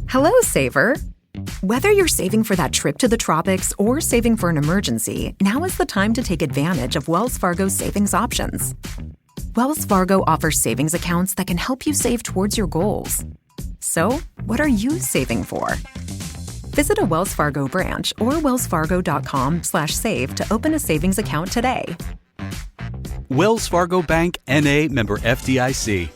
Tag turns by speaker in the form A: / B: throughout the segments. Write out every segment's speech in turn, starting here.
A: Hello, saver. Whether you're saving for that trip to the tropics or saving for an emergency, now is the time to take advantage of Wells Fargo's savings options. Wells Fargo offers savings accounts that can help you save towards your goals. So, what are you saving for? Visit a Wells Fargo branch or wellsfargo.com/save to open a savings account today.
B: Wells Fargo Bank, N.A., member FDIC.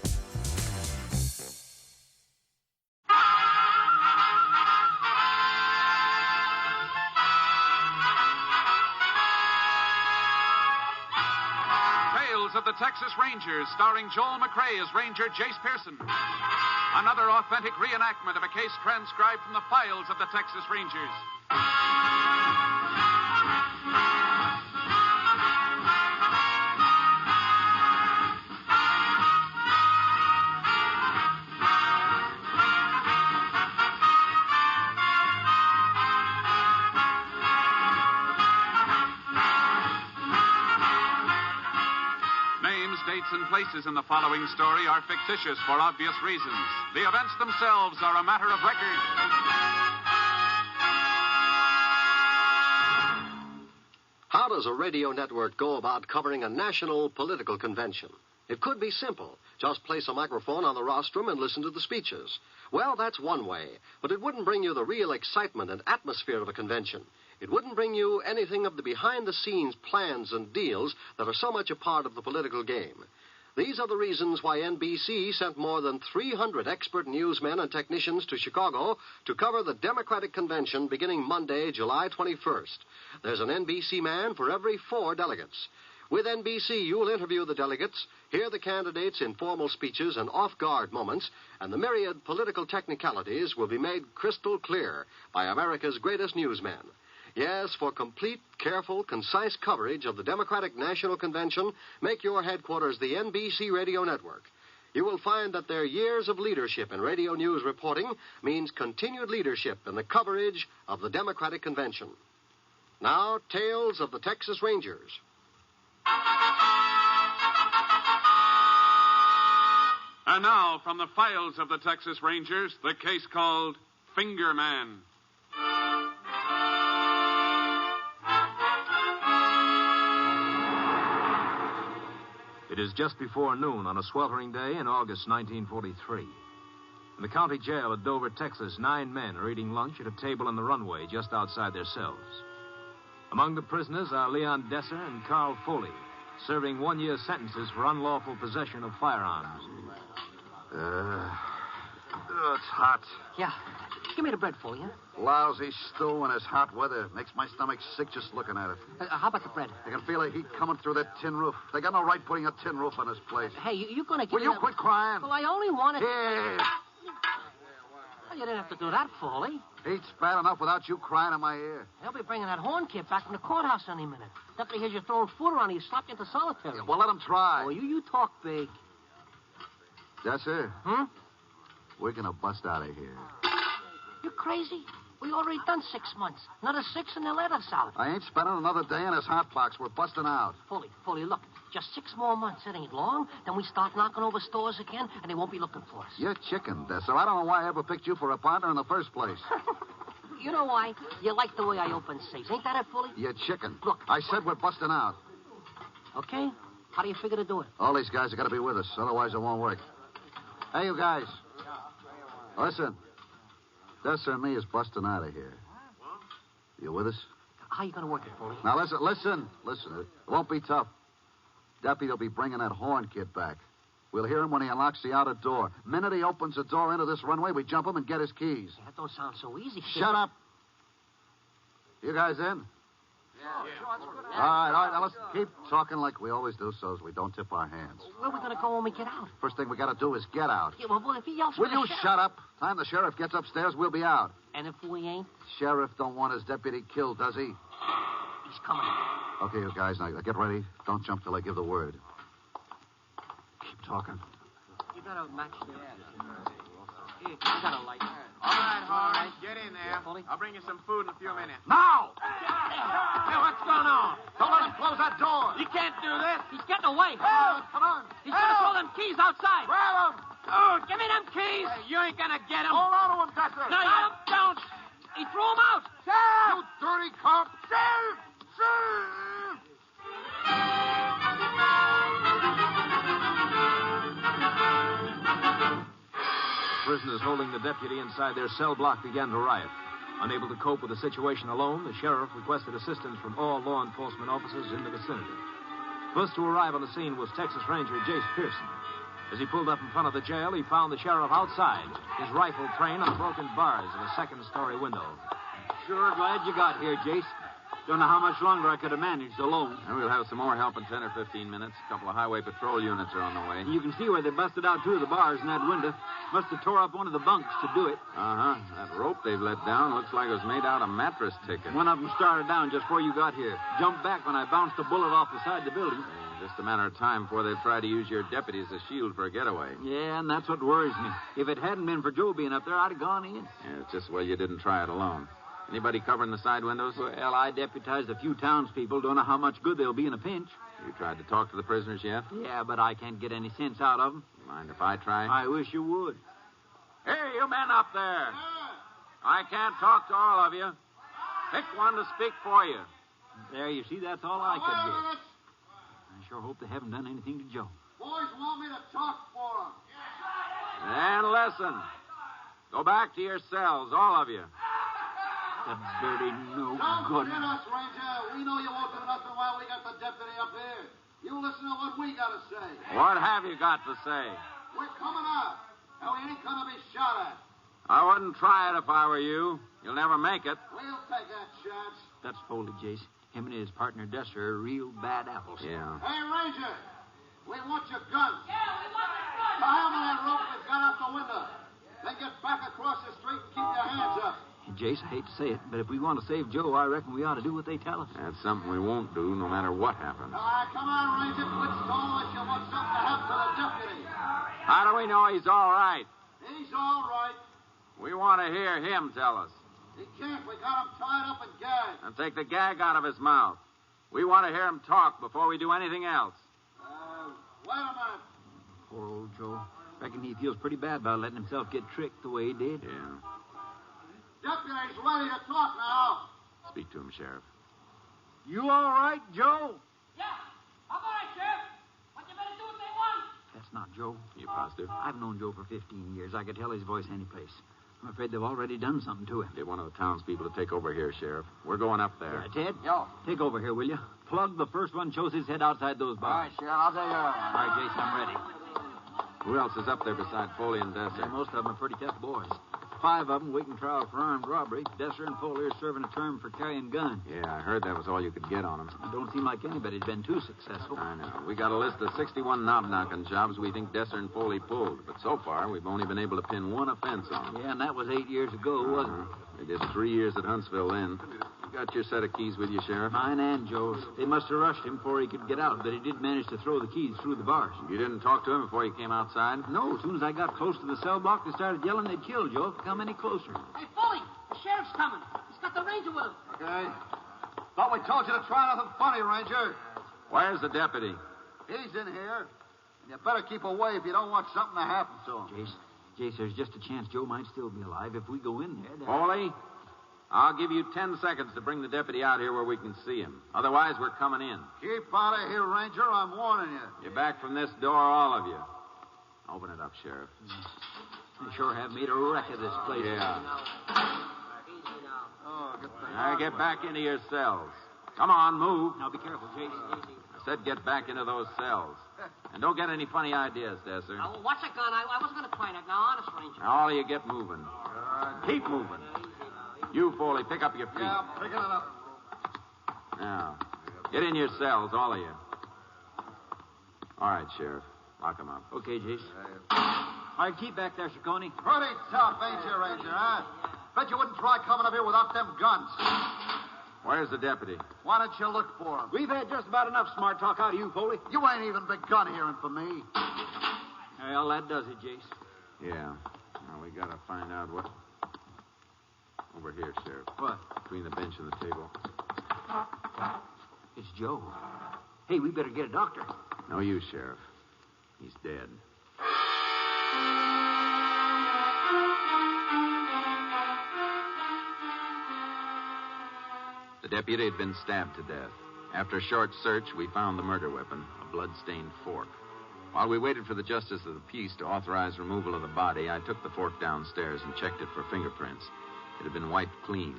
C: Tales of the Texas Rangers, starring Joel McRae as Ranger Jace Pearson. Another authentic reenactment of a case transcribed from the files of the Texas Rangers. Dates and places in the following story are fictitious for obvious reasons. The events themselves are a matter of record.
D: How does a radio network go about covering a national political convention? It could be simple. Just place a microphone on the rostrum and listen to the speeches. Well, that's one way, but it wouldn't bring you the real excitement and atmosphere of a convention. It wouldn't bring you anything of the behind-the-scenes plans and deals that are so much a part of the political game. These are the reasons why NBC sent more than 300 expert newsmen and technicians to Chicago to cover the Democratic Convention beginning Monday, July 21st. There's an NBC man for every 4 delegates. With NBC, you'll interview the delegates, hear the candidates' informal speeches and off-guard moments, and the myriad political technicalities will be made crystal clear by America's greatest newsmen. Yes, for complete, careful, concise coverage of the Democratic National Convention, make your headquarters the NBC Radio Network. You will find that their years of leadership in radio news reporting means continued leadership in the coverage of the Democratic Convention. Now, Tales of the Texas Rangers.
C: And now, from the files of the Texas Rangers, the case called Finger Man.
E: It is just before noon on a sweltering day in August 1943. In the county jail at Dover, Texas, 9 men are eating lunch at a table on the runway just outside their cells. Among the prisoners are Leon Desser and Carl Foley, serving 1-year sentences for unlawful possession of firearms.
F: It's hot.
G: Yeah. Give me the bread, Foley, huh?
F: Lousy stew in this hot weather. Makes my stomach sick just looking at it.
G: How about the bread?
F: I can feel the heat coming through that tin roof. They got no right putting a tin roof on this place.
G: Hey, you're going to give
F: Will
G: me
F: you
G: that...
F: quit crying?
G: Well, I only wanted...
F: Here.
G: Well, you didn't have to do that, Foley.
F: Heat's bad enough without you crying in my ear.
G: They'll be bringing that horn kid back from the courthouse any minute. Deputy hears you throwing food around, he'll slap you into solitary.
F: Yeah, well, let him try.
G: Oh, you talk big.
F: Desser?
G: Hmm?
F: We're going to bust out of here.
G: You crazy? We already done 6 months. Another 6 and they'll let us out.
F: I ain't spending another day in this hot box. We're busting out.
G: Foley, look. Just 6 more months. It ain't long. Then we start knocking over stores again, and they won't be looking for us.
F: You're chicken, Desser. I don't know why I ever picked you for a partner in the first place.
G: You know why? You like the way I open safes. Ain't that it, Foley?
F: You're chicken.
G: Look.
F: I said we're busting out.
G: Okay. How do you figure to do it?
F: All these guys have got to be with us. Otherwise, it won't work. Hey, you guys. Listen. Desser and me is busting out of here. You with us?
G: How you going to work it, Foley?
F: Now, listen. It won't be tough. Deputy will be bringing that horn kid back. We'll hear him when he unlocks the outer door. Minute he opens the door into this runway, we jump him and get his keys.
G: Yeah, that don't sound so easy.
F: Shut up. You guys in?
G: Yeah.
F: All right. Now let's keep talking like we always do so as we don't tip our hands.
G: Where are we going to go when we get out?
F: First thing we got to do is get out.
G: Yeah, well, if he yells for
F: Will you shut up? Time the sheriff gets upstairs, we'll be out.
G: And if we ain't?
F: Sheriff don't want his deputy killed, does he?
G: He's coming.
F: Okay, you guys, now get ready. Don't jump till I give the word. Keep talking.
G: You got a match there? Here, you got a light.
H: All right, Horace, get in there.
G: Foley?
H: I'll bring you some food in a few minutes.
F: Now!
H: Hey, what's going on?
F: Don't let him close that door.
H: You can't do this.
G: He's getting away.
F: Come on.
G: He's going to throw them keys outside.
F: Grab him.
H: Oh, give me them keys. Hey, you ain't gonna get them.
F: Hold on to him, Dexter.
H: No, you don't. He threw them out.
F: Sheriff! You dirty cop! Sheriff! Sheriff!
E: Prisoners holding the deputy inside their cell block began to riot. Unable to cope with the situation alone, the sheriff requested assistance from all law enforcement officers in the vicinity. First to arrive on the scene was Texas Ranger Jace Pearson. As he pulled up in front of the jail, he found the sheriff outside, his rifle trained on the broken bars of a second-story window.
I: Sure glad you got here, Jace. Don't know how much longer I could have managed alone.
J: And we'll have some more help in 10 or 15 minutes. A couple of highway patrol units are on the way.
I: You can see where they busted out two of the bars in that window. Must have tore up one of the bunks to do it.
J: Uh-huh. That rope they've let down looks like it was made out of mattress ticket.
I: One of them started down just before you got here. Jumped back when I bounced a bullet off the side of the building.
J: Just a matter of time before they try to use your deputy as a shield for a getaway.
I: Yeah, and that's what worries me. If it hadn't been for Joe being up there, I'd have gone in.
J: Yeah, it's just well you didn't try it alone. Anybody covering the side windows?
I: Well, I deputized a few townspeople. Don't know how much good they'll be in a pinch.
J: You tried to talk to the prisoners yet?
I: Yeah, but I can't get any sense out of them.
J: Mind if I try?
I: I wish you would.
J: Hey, you men up there. I can't talk to all of you. Pick one to speak for you.
I: There, you see, that's all I could get. I sure hope they haven't done anything to Joe.
F: Boys want me to talk for them.
J: And listen. Go back to your cells, all of you.
I: The dirty no
F: Don't
I: good.
F: forget us, Ranger. We know you won't do nothing while we got the deputy up here. You listen to what we got to say.
J: What have you got to say?
F: We're coming out, and we ain't going to be shot at.
J: I wouldn't try it if I were you. You'll never make it.
F: We'll take that chance.
I: That's Foley, Jace. Him and his partner, Dester, are real bad apples.
J: Yeah.
F: Hey, Ranger, we want your guns.
H: Yeah, we want the gun.
F: Tie them on that rope we've got out the window. Then get back across the street and keep your hands up.
I: Jace, I hate to say it, but if we want to save Joe, I reckon we ought to do what they tell us.
J: That's something we won't do no matter what happens.
F: Come on, Ranger. Quit stalling if you want something to happen to the deputy.
J: How do we know he's all right?
F: He's all right.
J: We want to hear him tell us.
F: He can't. We got him tied up and gagged.
J: And take the gag out of his mouth. We want to hear him talk before we do anything else.
F: Wait a minute.
I: Poor old Joe. Reckon he feels pretty bad about letting himself get tricked the way he did.
J: Yeah.
F: Deputy's ready to talk now.
J: Speak to him, Sheriff.
I: You all right, Joe?
H: Yeah, I'm all right, Sheriff. What you better do if they want?
I: That's not Joe.
J: You positive?
I: I've known Joe for 15 years. I could tell his voice any place. I'm afraid they've already done something to him.
J: Get one of the townspeople to take over here, Sheriff. We're going up there.
I: Ted? Yo. Take over here, will you? Plug the first one shows his head outside those bars.
F: All right, Sheriff. I'll take care of it.
I: All right, Jace, I'm ready.
J: Who else is up there besides Foley and
I: Yeah,
J: Dester?
I: most of them are pretty tough boys. 5 of them waiting trial for armed robbery. Dester and Foley are serving a term for carrying guns.
J: Yeah, I heard that was all you could get on them.
I: It don't seem like anybody's been too successful.
J: I know. We got a list of 61 knob-knocking jobs we think Dester and Foley pulled. But so far, we've only been able to pin one offense on them.
I: Yeah, and that was 8 years ago, wasn't it?
J: They did 3 years at Huntsville then. You got your set of keys with you, Sheriff?
I: Mine and Joe's. They must have rushed him before he could get out, but he did manage to throw the keys through the bars.
J: You didn't talk to him before you came outside?
I: No, as soon as I got close to the cell block, they started yelling they'd kill Joe if he come any closer.
H: Hey, Foley, the sheriff's coming. He's got the ranger with him.
F: Okay. Thought we told you to try nothing funny, Ranger.
J: Where's the deputy?
F: He's in here. And you better keep away if you don't want something to happen to him.
I: Jace, there's just a chance Joe might still be alive. If we go in there,
J: Foley, I'll give you 10 seconds to bring the deputy out here where we can see him. Otherwise, we're coming in.
F: Keep out of here, Ranger. I'm warning you.
J: You're back from this door, all of you. Open it up, Sheriff.
I: they sure have made a wreck of this place.
J: Yeah.
F: Oh, get the...
J: Now get back into your cells. Come on, move.
I: Now be careful, Jace.
J: I said get back into those cells. And don't get any funny ideas, Dester.
H: Now, what's a gun? I wasn't going to try that. Now, honest, Ranger.
J: Now, all of you get moving. Keep moving. You, Foley, pick up your feet.
F: Yeah, I'm picking it up.
J: Now, get in your cells, all of you. All right, Sheriff. Lock them up.
I: Okay, Jace. All right, keep back there, Ciccone.
F: Pretty tough, ain't you, Ranger, huh? Bet you wouldn't try coming up here without them guns.
J: Where's the deputy?
F: Why don't you look for him?
I: We've had just about enough smart talk out of you, Foley.
F: You ain't even begun hearing from me.
I: Well, that does it, Jace.
J: Yeah. Now, we gotta find out what... Over here, Sheriff.
I: What?
J: Between the bench and the table.
I: It's Joe. Hey, we better get a doctor.
J: No use, Sheriff. He's dead. deputy had been stabbed to death. After a short search, we found the murder weapon, a blood-stained fork. While we waited for the justice of the peace to authorize removal of the body, I took the fork downstairs and checked it for fingerprints. It had been wiped clean.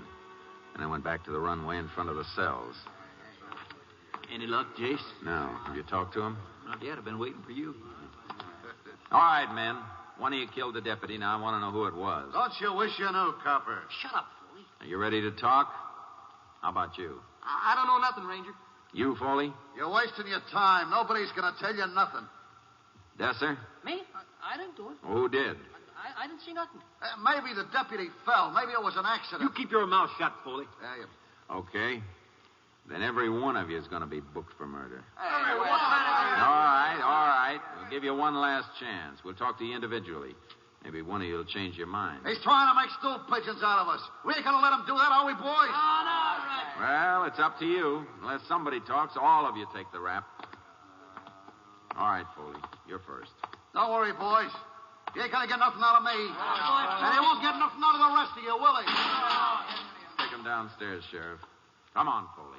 J: And I went back to the runway in front of the cells.
I: Any luck, Jace?
J: No. Have you talked to him?
I: Not yet. I've been waiting for you.
J: All right, men. One of you killed the deputy. Now I want to know who it was.
F: Don't you wish you knew, Copper?
G: Shut up, Foley.
J: Are you ready to talk? How about you?
H: I don't know nothing, Ranger.
J: You, Foley?
F: You're wasting your time. Nobody's going to tell you nothing.
J: Desser?
G: Me? I didn't do it.
J: Well, who did?
G: I didn't see nothing.
F: Maybe the deputy fell. Maybe it was an accident.
I: You keep your mouth shut, Foley.
F: Yeah, you...
J: Okay. Then every one of you is going to be booked for murder.
H: Hey, what kind of...
J: All right. We'll give you one last chance. We'll talk to you individually. Maybe one of you will change your mind.
F: He's trying to make stool pigeons out of us. We ain't going to let him do that, are we, boys?
H: Oh, no, right.
J: Well, it's up to you. Unless somebody talks, all of you take the rap. All right, Foley. You're first.
F: Don't worry, boys. You ain't going to get nothing out of me. And he won't get nothing out of the rest of you, will he?
J: Take him downstairs, Sheriff. Come on, Foley.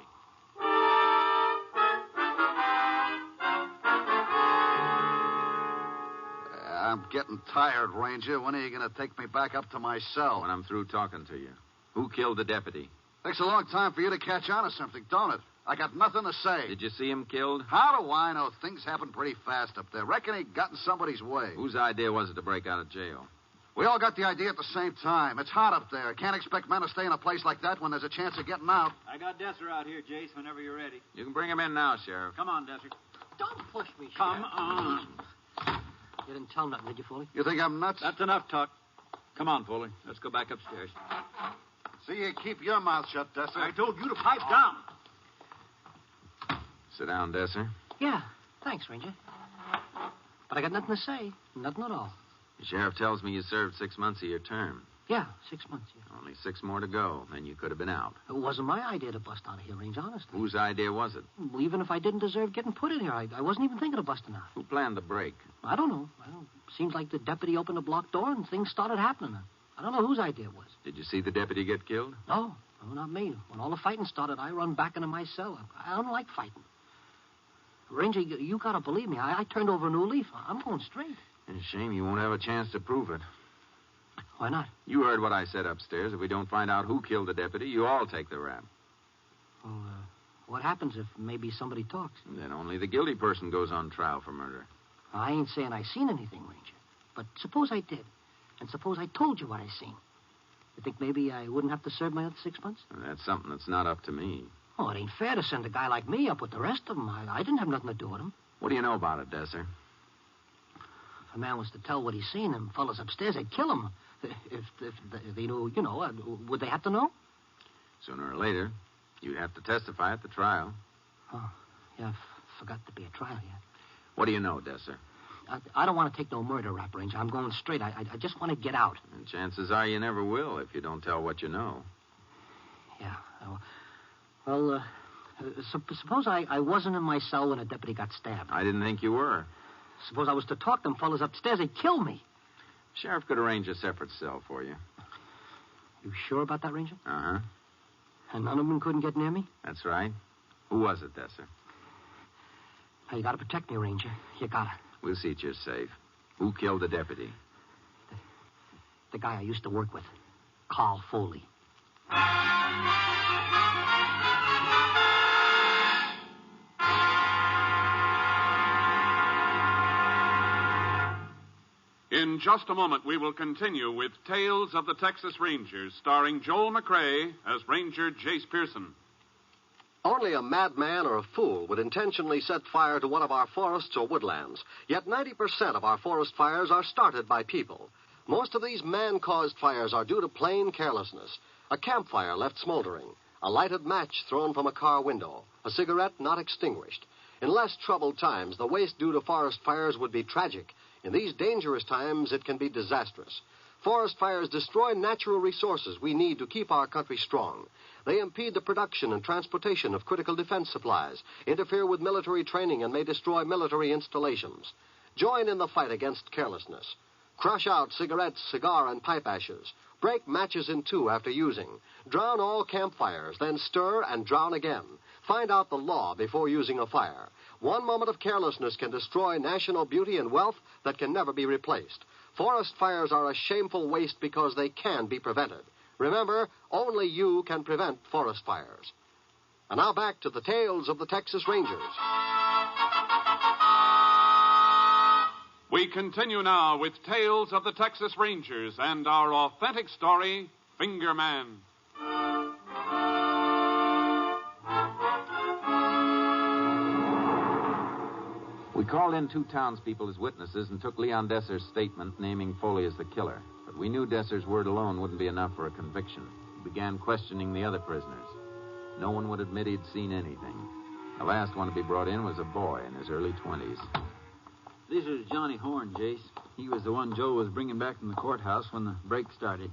F: I'm getting tired, Ranger. When are you going to take me back up to my cell?
J: When I'm through talking to you. Who killed the deputy?
F: Takes a long time for you to catch on to something, don't it? I got nothing to say.
J: Did you see him killed?
F: How do I know? Things happen pretty fast up there. Reckon he got in somebody's way.
J: Whose idea was it to break out of jail?
F: We all got the idea at the same time. It's hot up there. Can't expect men to stay in a place like that when there's a chance of getting out.
I: I got Desser out here, Jace, whenever you're ready.
J: You can bring him in now, Sheriff.
I: Come on, Desser.
G: Don't push me, Sheriff.
I: Come on.
G: You didn't tell nothing, did you, Foley?
F: You think I'm nuts?
I: That's enough talk. Come on, Foley. Let's go back upstairs.
F: See, you keep your mouth shut, Desser.
I: I told you to pipe down.
J: Sit down, Desser.
G: Yeah, thanks, Ranger. But I got nothing to say. Nothing at all.
J: The sheriff tells me you served 6 months of your term.
G: Yeah, 6 months, yeah.
J: Only 6 more to go, then you could have been out.
G: It wasn't my idea to bust out of here, Ranger, honestly.
J: Whose idea was it?
G: Well, even if I didn't deserve getting put in here, I wasn't even thinking of busting out.
J: Who planned the break?
G: I don't know. Seems like the deputy opened a block door and things started happening. I don't know whose idea it was.
J: Did you see the deputy get killed?
G: No, not me. When all the fighting started, I run back into my cell. I don't like fighting. Ranger, you gotta believe me. I turned over a new leaf. I'm going straight.
J: It's a shame you won't have a chance to prove it.
G: Why not?
J: You heard what I said upstairs. If we don't find out who killed the deputy, you all take the rap.
G: Well, what happens if maybe somebody talks?
J: Then only the guilty person goes on trial for murder.
G: I ain't saying I seen anything, Ranger. But suppose I did. And suppose I told you what I seen. You think maybe I wouldn't have to serve my other 6 months?
J: That's something that's not up to me.
G: Oh, it ain't fair to send a guy like me up with the rest of them. I didn't have nothing to do with him.
J: What do you know about it, Desser?
G: If a man was to tell what he's seen, them fellas upstairs, they'd kill him. If they knew, would they have to know?
J: Sooner or later, you'd have to testify at the trial.
G: Oh, yeah, forgot to be a trial yet.
J: What do you know, Desser?
G: I don't want to take no murder rap, Ranger. I'm going straight. I just want to get out.
J: And chances are you never will if you don't tell what you know.
G: Yeah. Well, suppose I wasn't in my cell when a deputy got stabbed.
J: I didn't think you were.
G: Suppose I was to talk them fellas upstairs, they'd kill me.
J: Sheriff could arrange a separate cell for you.
G: You sure about that, Ranger?
J: Uh-huh.
G: And none of them couldn't get near me?
J: That's right. Who was it, Desser?
G: Now, you gotta protect me, Ranger. You gotta.
J: We'll see that you're safe. Who killed the deputy?
G: The guy I used to work with. Carl Foley.
C: In just a moment, we will continue with Tales of the Texas Rangers, starring Joel McCrea as Ranger Jace Pearson.
D: Only a madman or a fool would intentionally set fire to one of our forests or woodlands. Yet 90% of our forest fires are started by people. Most of these man-caused fires are due to plain carelessness. A campfire left smoldering, a lighted match thrown from a car window, a cigarette not extinguished. In less troubled times, the waste due to forest fires would be tragic. In these dangerous times, it can be disastrous. Forest fires destroy natural resources we need to keep our country strong. They impede the production and transportation of critical defense supplies, interfere with military training, and may destroy military installations. Join in the fight against carelessness. Crush out cigarettes, cigar, and pipe ashes. Break matches in two after using. Drown all campfires, then stir and drown again. Find out the law before using a fire. One moment of carelessness can destroy national beauty and wealth that can never be replaced. Forest fires are a shameful waste because they can be prevented. Remember, only you can prevent forest fires. And now back to the tales of the Texas Rangers.
C: We continue now with Tales of the Texas Rangers and our authentic story, Finger Man.
J: We called in 2 townspeople as witnesses and took Leon Desser's statement naming Foley as the killer. But we knew Desser's word alone wouldn't be enough for a conviction. We began questioning the other prisoners. No one would admit he'd seen anything. The last one to be brought in was a boy in his early 20s.
I: This is Johnny Horn, Jace. He was the one Joe was bringing back from the courthouse when the break started.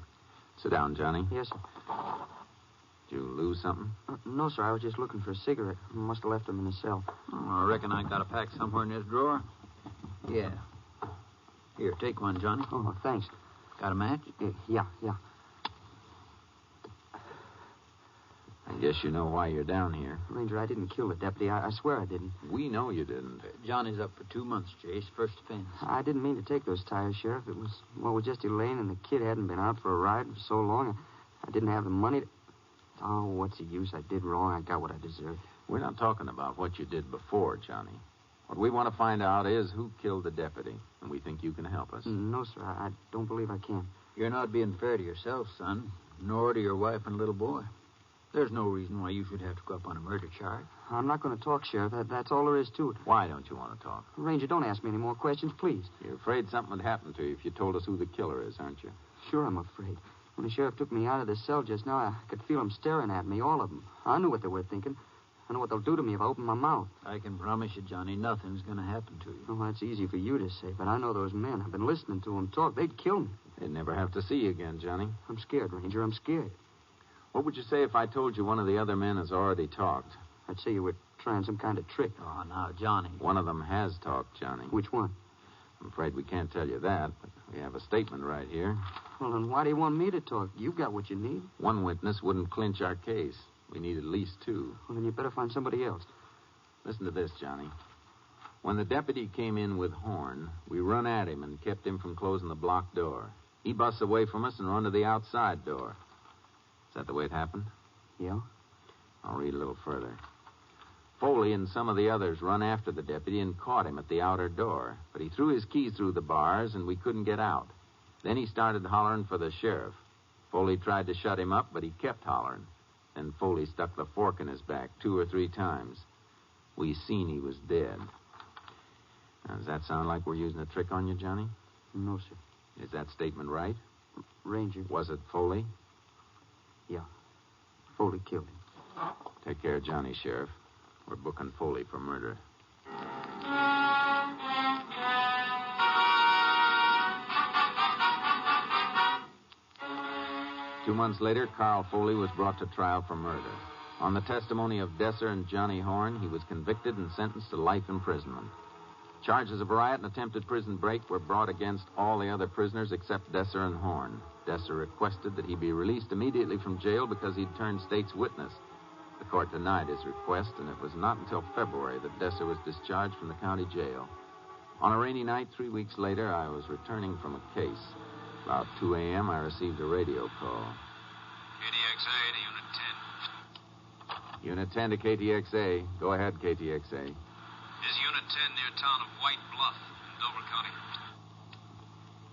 J: Sit down, Johnny.
G: Yes, sir.
J: Did you lose something?
G: No, sir. I was just looking for a cigarette. Must have left them in the cell.
I: Oh, I reckon I got a pack somewhere in this drawer. Yeah. Here, take one, Johnny.
G: Oh, thanks.
I: Got a match?
G: Yeah.
J: I guess you know why you're down here.
G: Ranger, I didn't kill the deputy. I swear I didn't.
J: We know you didn't.
I: Johnny's up for 2 months, Jace. First offense.
G: I didn't mean to take those tires, Sheriff. It was just Elaine, and the kid hadn't been out for a ride for so long. I didn't have the money to... Oh, what's the use? I did wrong. I got what I deserved.
J: We're not talking about what you did before, Johnny. What we want to find out is who killed the deputy, and we think you can help us.
G: No, sir. I don't believe I can.
I: You're not being fair to yourself, son, nor to your wife and little boy. There's no reason why you should have to go up on a murder charge.
G: I'm not going to talk, Sheriff. That's all there is to it.
J: Why don't you want to talk?
G: Ranger, don't ask me any more questions, please.
J: You're afraid something would happen to you if you told us who the killer is, aren't you?
G: Sure, I'm afraid. When the sheriff took me out of the cell just now, I could feel them staring at me, all of them. I knew what they were thinking. I know what they'll do to me if I open my mouth.
I: I can promise you, Johnny, nothing's going to happen to you.
G: Oh, that's easy for you to say, but I know those men. I've been listening to them talk. They'd kill me.
J: They'd never have to see you again, Johnny.
G: I'm scared, Ranger. I'm scared.
J: What would you say if I told you one of the other men has already talked?
G: I'd say you were trying some kind of trick.
I: Oh, now, Johnny.
J: One of them has talked, Johnny.
G: Which one?
J: I'm afraid we can't tell you that, but we have a statement right here.
G: Well, then why do you want me to talk? You've got what you need.
J: One witness wouldn't clinch our case. We need at least 2.
G: Well, then you better find somebody else.
J: Listen to this, Johnny. When the deputy came in with Horn, we run at him and kept him from closing the block door. He busts away from us and run to the outside door. Is that the way it happened?
G: Yeah?
J: I'll read a little further. Foley and some of the others run after the deputy and caught him at the outer door. But he threw his keys through the bars, and we couldn't get out. Then he started hollering for the sheriff. Foley tried to shut him up, but he kept hollering. Then Foley stuck the fork in his back 2 or 3 times. We seen he was dead. Now, does that sound like we're using a trick on you, Johnny?
G: No, sir.
J: Is that statement right?
G: Ranger.
J: Was it Foley?
G: Yeah. Foley killed him.
J: Take care of Johnny, Sheriff. We're booking Foley for murder. 2 months later, Carl Foley was brought to trial for murder. On the testimony of Desser and Johnny Horn, he was convicted and sentenced to life imprisonment. Charges of riot and attempted prison break were brought against all the other prisoners except Desser and Horn. Desser requested that he be released immediately from jail because he'd turned state's witness. The court denied his request, and it was not until February that Desser was discharged from the county jail. On a rainy night 3 weeks later, I was returning from a case. About 2 a.m., I received a radio call.
E: KTXA to Unit 10.
J: Unit 10 to KTXA. Go ahead, KTXA.
E: Is Unit 10 near town of White Bluff in Dover County?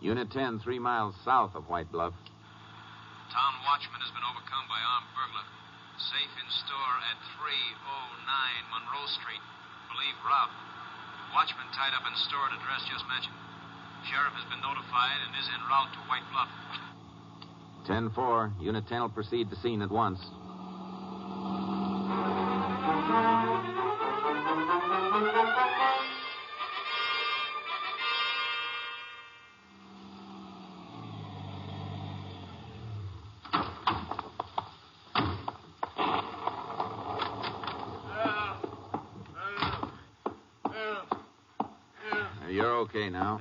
J: Unit 10, 3 miles south of White Bluff.
E: Town watchman has been overcome by armed burglar. Safe in store at 309 Monroe Street. Believe robbed. Watchman tied up in store at address just mentioned. Sheriff has been notified and is en route to White Bluff.
J: 10-4. Unit 10 will proceed to scene at once. You're okay now.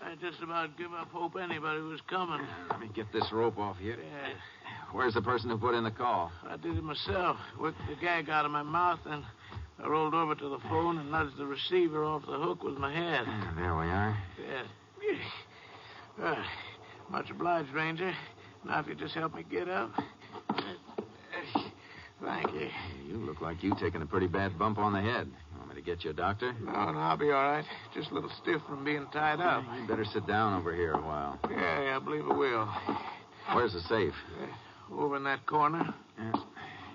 K: I just about give up hope anybody was coming.
J: Let me get this rope off here.
K: Yeah.
J: Where's the person who put in the call?
K: I did it myself. Worked the gag out of my mouth, and I rolled over to the phone and nudged the receiver off the hook with my head.
J: There we are.
K: Yeah. Much obliged, Ranger. Now, if you just help me get up. Thank you.
J: You look like you taking a pretty bad bump on the head. You want me to get you a doctor?
K: No, I'll be all right. Just a little stiff from being tied up.
J: You better sit down over here a while.
K: Yeah, I believe I will.
J: Where's the safe?
K: Over in that corner.
J: Yeah.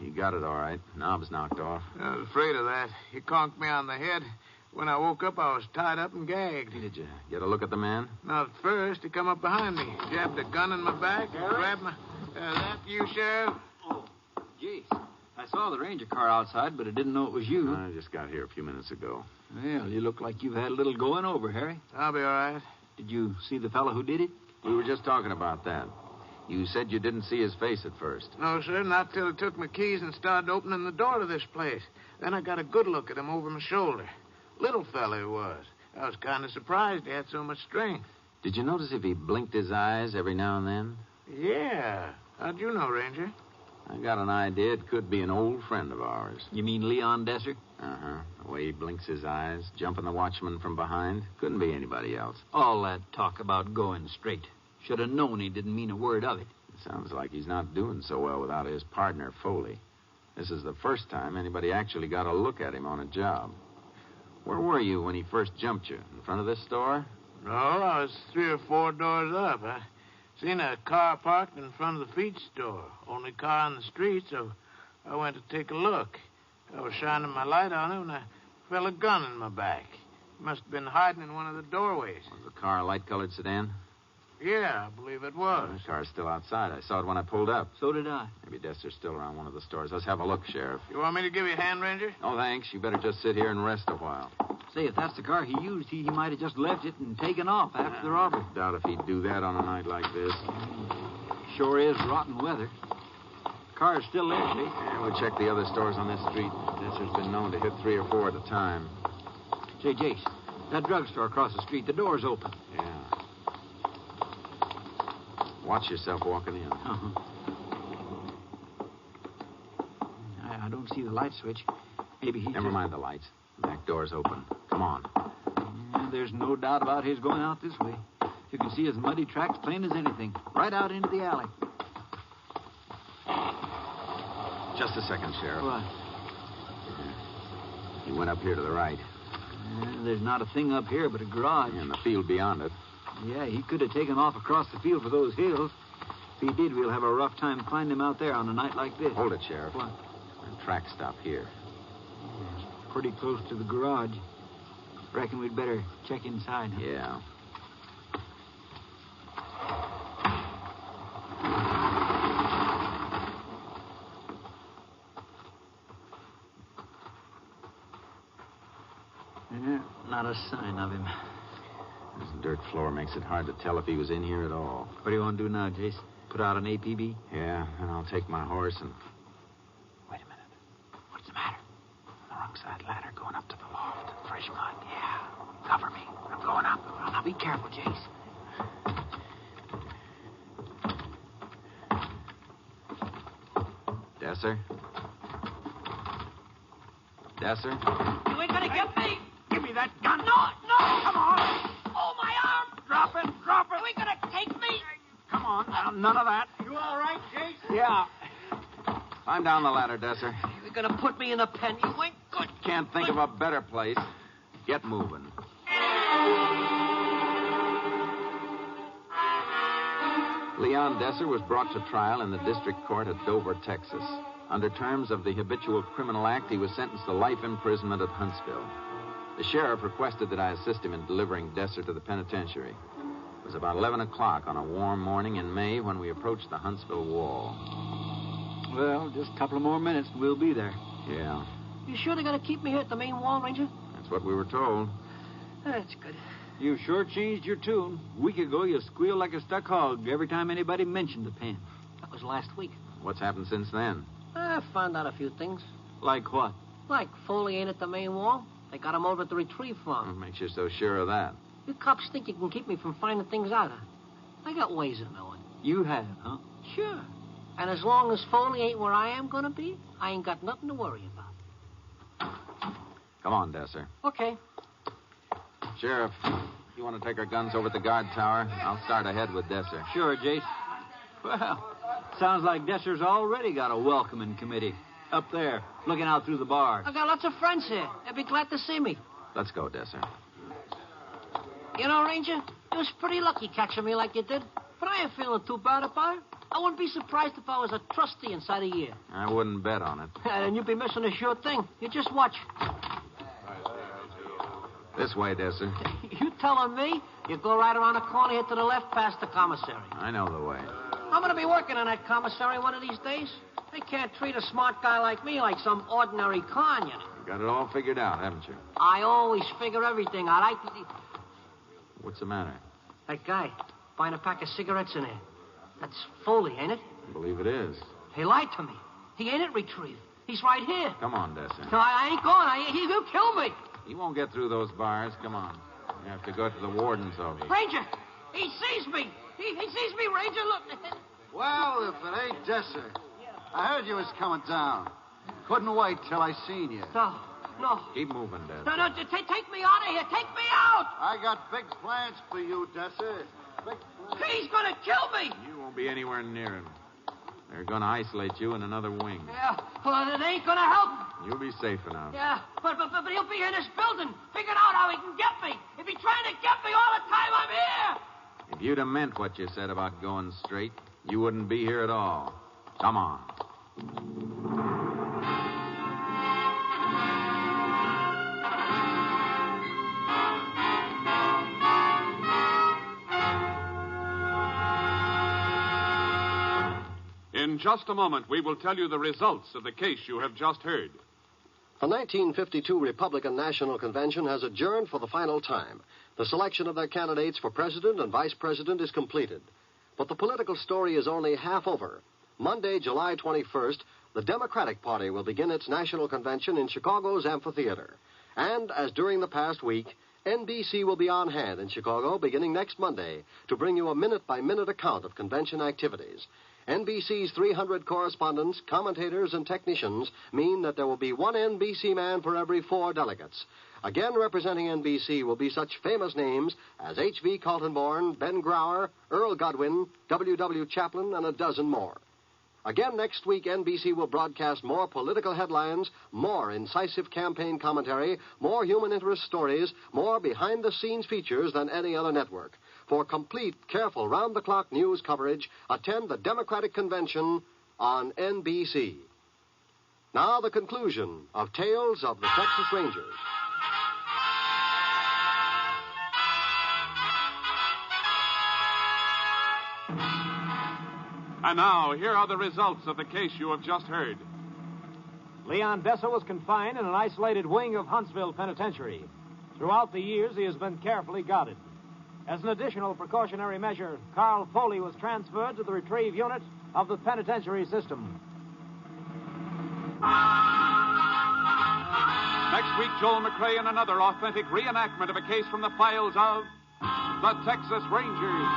J: You got it all right. Knob's knocked off.
K: I was afraid of that. He conked me on the head. When I woke up, I was tied up and gagged.
J: Did you get a look at the man?
K: Not at first. He come up behind me, jabbed a gun in my back, and grabbed my... that you, Sheriff?
I: Oh, geez. I saw the ranger car outside, but I didn't know it was you.
J: I just got here a few minutes ago.
I: Well, you look like you've had a little going over, Harry.
K: I'll be all right.
I: Did you see the fellow who did it?
J: We were just talking about that. You said you didn't see his face at first.
K: No, sir, not till he took my keys and started opening the door to this place. Then I got a good look at him over my shoulder. Little fella he was. I was kind of surprised he had so much strength.
J: Did you notice if he blinked his eyes every now and then?
K: Yeah. How'd you know, Ranger?
J: I got an idea it could be an old friend of ours.
I: You mean Leon Desser?
J: Uh-huh. The way he blinks his eyes, jumping the watchman from behind. Couldn't be anybody else.
I: All that talk about going straight. Should have known he didn't mean a word of it.
J: It sounds like he's not doing so well without his partner, Foley. This is the first time anybody actually got a look at him on a job. Where were you when he first jumped you? In front of this store?
K: No, I was 3 or 4 doors up. I seen a car parked in front of the feed store. Only car on the street, so I went to take a look. I was shining my light on him, and I felt a gun in my back. He must have been hiding in one of the doorways.
J: Was the car a light-colored sedan?
K: Yeah, I believe it was.
J: The car's still outside. I saw it when I pulled up.
I: So did I.
J: Maybe Desser's still around one of the stores. Let's have a look, Sheriff.
K: You want me to give you a hand, Ranger?
J: Oh, thanks. You better just sit here and rest a while.
I: Say, if that's the car he used, he might have just left it and taken off after the robbery.
J: Doubt if he'd do that on a night like this.
I: Sure is rotten weather. Car's still there, see?
J: Yeah, we'll check the other stores on this street. Desser's been known to hit 3 or 4 at a time.
I: Say, Jace, that drugstore across the street, the door's open.
J: Yeah. Watch yourself walking in.
I: Uh-huh. I don't see the light switch. Maybe he...
J: Never mind the lights. The back door's open. Come on.
I: Yeah, there's no doubt about his going out this way. You can see his muddy tracks plain as anything. Right out into the alley.
J: Just a second, Sheriff.
I: What?
J: He went up here to the right.
I: There's not a thing up here but a garage.
J: And the field beyond it.
I: Yeah, he could have taken off across the field for those hills. If he did, we'll have a rough time finding him out there on a night like this.
J: Hold it, Sheriff.
I: What?
J: The track stop here.
I: It's pretty close to the garage. Reckon we'd better check inside.
J: Yeah.
I: Not a sign of him.
J: This dirt floor makes it hard to tell if he was in here at all.
I: What do you want to do now, Jace? Put out an APB?
J: Yeah, and I'll take my horse and...
I: Wait a minute. What's the matter?
J: The wrong side ladder going up to the loft.
I: Fresh mud. Yeah. Cover me. I'm going up. Well, now be careful, Jace.
J: Desser? Desser?
H: You ain't gonna get me!
K: Give me that gun.
H: No! Come on! Oh, my arm!
K: Drop it!
H: You ain't gonna take me!
K: Come on, now, none of that.
H: You all right, Jace?
K: Yeah.
J: Climb down the ladder, Desser.
G: You're gonna put me in a pen. You ain't good.
J: Can't think of a better place. Get moving. Leon Desser was brought to trial in the district court at Dover, Texas. Under terms of the Habitual Criminal Act, he was sentenced to life imprisonment at Huntsville. The sheriff requested that I assist him in delivering Desser to the penitentiary. It was about 11 o'clock on a warm morning in May when we approached the Huntsville wall.
I: Well, just a couple of more minutes and we'll be there.
J: Yeah,
G: You sure they're gonna keep me here at the main wall, Ranger?
J: that's what we were told.
G: That's good.
I: You sure changed your tune. A week ago, you squealed like a stuck hog every time anybody mentioned the pen.
G: That was last week.
J: What's happened since then?
G: I found out a few things.
I: Like what?
G: Like Foley ain't at the main wall. They got him over at the retrieve
J: What
G: farm.
J: makes you so sure of that?
G: You cops think you can keep me from finding things out, huh? I got ways of knowing.
I: You have, huh?
G: Sure. And as long as Foley ain't where I am gonna be, I ain't got nothing to worry about.
J: Come on, Desser.
G: Okay.
J: Sheriff, you want to take our guns over at the guard tower? I'll start ahead with Desser.
I: Sure, Jace. Well, sounds like Desser's already got a welcoming committee. Up there, looking out through the bars.
G: I got lots of friends here. They'd be glad to see me.
J: Let's go, Desser.
G: You know, Ranger, you was pretty lucky catching me like you did. But I ain't feeling too bad about it. I wouldn't be surprised if I was a trustee inside a year.
J: I wouldn't bet on it.
G: And you'd be missing a sure thing. You just watch.
J: This way, Desser.
G: You telling me? You go right around the corner here to the left past the commissary.
J: I know the way.
G: I'm going to be working in that commissary one of these days. They can't treat a smart guy like me like some ordinary con, you know.
J: You got it all figured out, haven't you?
G: I always figure everything out.
J: What's the matter?
G: That guy buying a pack of cigarettes in there. That's Foley, ain't it?
J: I believe it is.
G: He lied to me. He ain't at Retrieve. He's right here.
J: Come on, Desser.
G: No, I ain't going. He'll kill me.
J: He won't get through those bars. Come on. You have to go to the warden's office.
G: Ranger, he sees me. He sees me, Ranger. Look.
F: Well, if it ain't Desser. I heard you was coming down. Couldn't wait till I seen you.
G: No.
J: Keep moving, Desser.
G: No, take me out of here. Take me out.
F: I got big plans for you, Desser. Big plans.
G: He's going to kill me.
J: You won't be anywhere near him. They're going to isolate you in another wing.
G: Yeah, well, it ain't going to help.
J: You'll be safe enough.
G: Yeah, but he'll be in this building, figuring out how he can get me. He'll be trying to get me all the time I'm here.
J: If you'd have meant what you said about going straight, you wouldn't be here at all. Come on.
C: In just a moment, we will tell you the results of the case you have just heard.
D: The 1952 Republican National Convention has adjourned for the final time. The selection of their candidates for president and vice president is completed. But the political story is only half over. Monday, July 21st, the Democratic Party will begin its national convention in Chicago's amphitheater. And, as during the past week, NBC will be on hand in Chicago beginning next Monday to bring you a minute-by-minute account of convention activities. NBC's 300 correspondents, commentators, and technicians mean that there will be one NBC man for every 4 delegates. Again, representing NBC will be such famous names as H.V. Kaltenborn, Ben Grauer, Earl Godwin, W.W. Chaplin, and a dozen more. Again, next week, NBC will broadcast more political headlines, more incisive campaign commentary, more human interest stories, more behind-the-scenes features than any other network. For complete, careful, round-the-clock news coverage, attend the Democratic Convention on NBC. Now, the conclusion of Tales of the Texas Rangers.
C: And now, here are the results of the case you have just heard.
E: Leon Desser was confined in an isolated wing of Huntsville Penitentiary. Throughout the years, he has been carefully guarded. As an additional precautionary measure, Carl Foley was transferred to the retrieve unit of the penitentiary system.
C: Next week, Joel McCrea in another authentic reenactment of a case from the files of the Texas Rangers.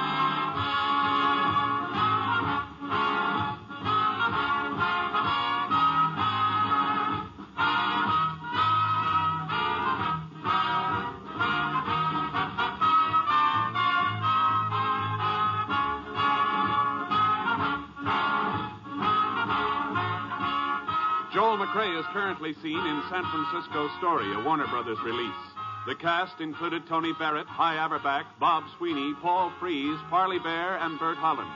C: Joel McCrea is currently seen in San Francisco Story, a Warner Brothers release. The cast included Tony Barrett, Hy Averback, Bob Sweeney, Paul Frees, Parley Bear, and Bert Holland.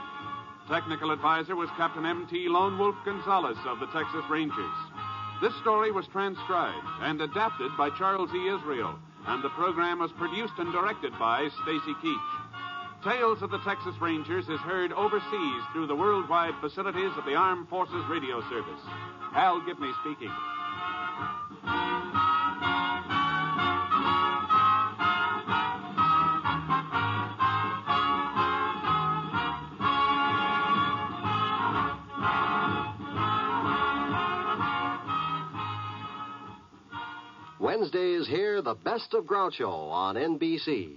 C: Technical advisor was Captain M.T. Lone Wolf Gonzalez of the Texas Rangers. This story was transcribed and adapted by Charles E. Israel, and the program was produced and directed by Stacy Keach. Tales of the Texas Rangers is heard overseas through the worldwide facilities of the Armed Forces Radio Service. Hal Gibney speaking.
D: Wednesday is here, the best of Groucho on NBC.